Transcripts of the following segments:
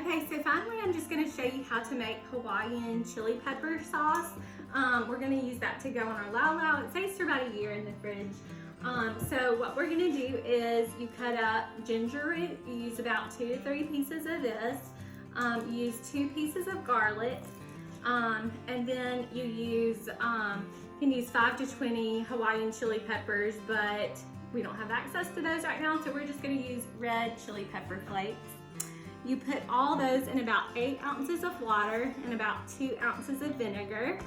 Okay, so finally I'm just going to show you how to make Hawaiian chili pepper sauce. We're going to use that to go on our lau lau. It stays for about a year in the fridge. So what we're going to do is you cut up ginger root. You use about 2 to 3 pieces of this. You use 2 pieces of garlic. And then you can use 5 to 20 Hawaiian chili peppers, but we don't have access to those right now, so we're just going to use red chili pepper flakes. You put all those in about 8 ounces of water and about 2 ounces of vinegar,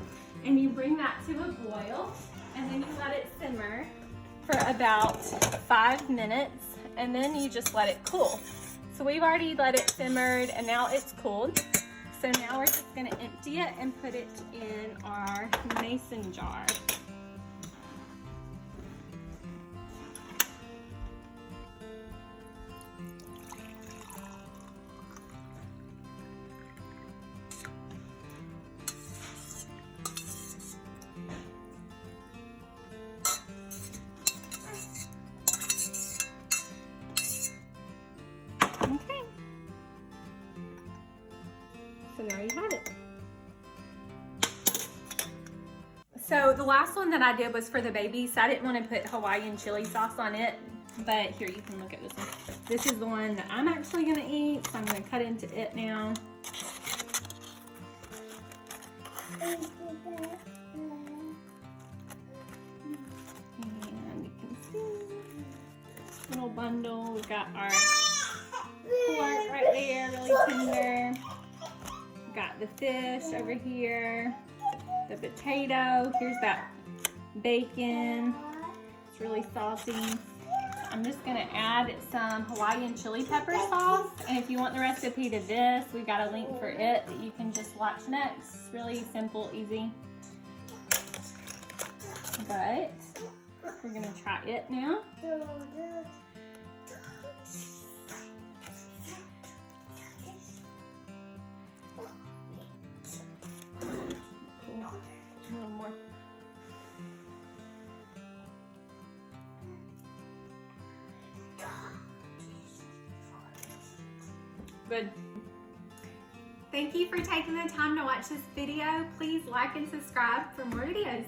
and you bring that to a boil, and then you let it simmer for about 5 minutes, and then you just let it cool. So we've already let it simmered, and now it's cooled. So now we're just going to empty it and put it in our mason jar. Okay. So now you have it. So the last one that I did was for the babies. So I didn't want to put Hawaiian chili sauce on it, but here, you can look at this one. This is the one that I'm actually going to eat, so I'm going to cut into it now. And you can see this little bundle. We've got our pork right there, really tender. Got the fish over here, the potato, here's that bacon, it's really saucy. I'm just gonna add some Hawaiian chili pepper sauce, and if you want the recipe to this, we got a link for it that you can just watch next. It's really simple, easy. But we're gonna try it now. A little more. Good. Thank you for taking the time to watch this video. Please like and subscribe for more videos.